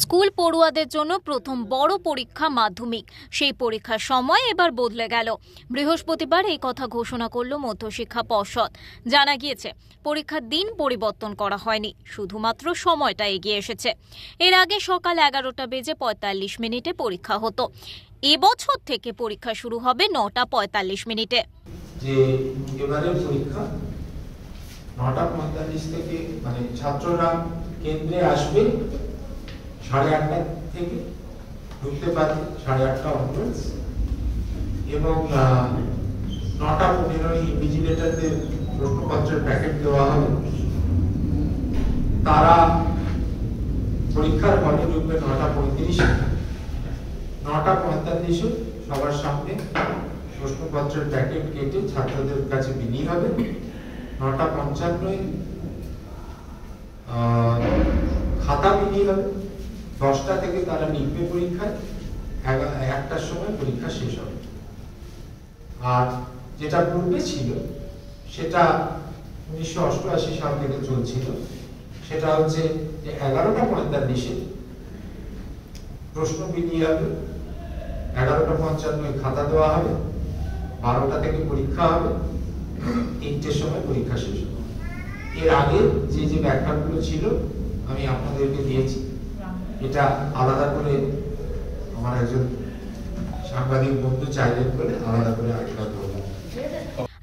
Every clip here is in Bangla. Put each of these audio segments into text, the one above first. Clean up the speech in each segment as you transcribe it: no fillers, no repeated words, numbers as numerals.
স্কুল পড়ুয়াদের জন্য প্রথম বড় পরীক্ষা মাধ্যমিক। সেই পরীক্ষার সময় এবার বদলে গেল। বৃহস্পতিবার এই কথা ঘোষণা করল মধ্যশিক্ষা পর্ষদ। জানা গিয়েছে, পরীক্ষার দিন পরিবর্তন করা হয়নি, শুধুমাত্র সময়টা এগিয়ে এসেছে। এর আগে সকাল 11:45 পরীক্ষা হতো। এবছর থেকে পরীক্ষা শুরু হবে 9:45। যে এবারের পরীক্ষা 9:45 থেকে, মানে ছাত্ররা কেন্দ্রে আসবে 8:30 থেকে, ঢুকতে পারবে 8:30 অনওয়ার্ডস, এবং 9:15 ইনভিজিলেটরদের প্রশ্নপত্রের প্যাকেট দেওয়া হবে। তারা পরীক্ষার হলে ঢুকবে 9:35। 9:45 সবার সামনে প্রশ্নপত্রের প্যাকেট কেটে ছাত্রদের কাছে বিলি হবে। 9:55 খাতা বিলি হবে। 10টা থেকে তারা লিখবে পরীক্ষায়, 1টার সময় পরীক্ষা শেষ হবে। আর যেটা পূর্বে ছিল, সেটা 1988 সাল থেকে চলছিল, সেটা হচ্ছে যে 11:45 প্রশ্ন বিলি হবে, 11:55 খাতা দেওয়া হবে, 12টা থেকে পরীক্ষা হবে, 3টের সময় পরীক্ষা শেষ হবে। এর আগে যে ব্যাখ্যাগুলো ছিল আমি আপনাদেরকে দিয়েছি। এটা আলাদা করে আমার একজন সাংবাদিক বন্ধু চাইলেন বলে আলাদা করে আরেকটা বললাম।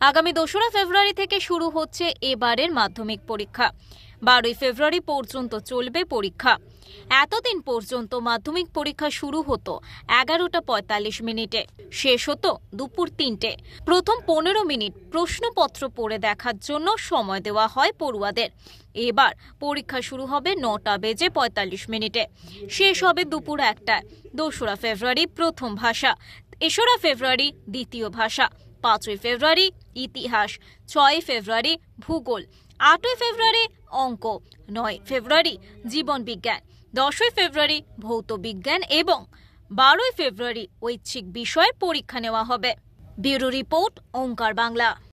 আগামী 2রা ফেব্রুয়ারি থেকে শুরু হচ্ছে এবারের মাধ্যমিক পরীক্ষা। 12ই ফেব্রুয়ারি পর্যন্ত চলবে পরীক্ষা। এতদিন পর্যন্ত মাধ্যমিক পরীক্ষা শুরু হতো 11:45, শেষ হতো দুপুর 3টে। প্রথম 15 মিনিট প্রশ্নপত্র পড়ে দেখার জন্য সময় দেওয়া হয় পড়ুয়াদের। এবার পরীক্ষা শুরু হবে 9:45, শেষ হবে দুপুর 1টায়। 2রা ফেব্রুয়ারি প্রথম ভাষা, 3রা ফেব্রুয়ারি দ্বিতীয় ভাষা, 5ই ফেব্রুয়ারি ইতিহাস, 6ই ফেব্রুয়ারি ভূগোল, 8ই ফেব্রুয়ারি অঙ্ক, 9ই ফেব্রুয়ারি জীবন বিজ্ঞান, 10ই ফেব্রুয়ারি ভৌত বিজ্ঞান এবং 12ই ফেব্রুয়ারি ঐচ্ছিক বিষয়ের পরীক্ষা নেওয়া হবে। ব্যুরো রিপোর্ট, ওঙ্কার বাংলা।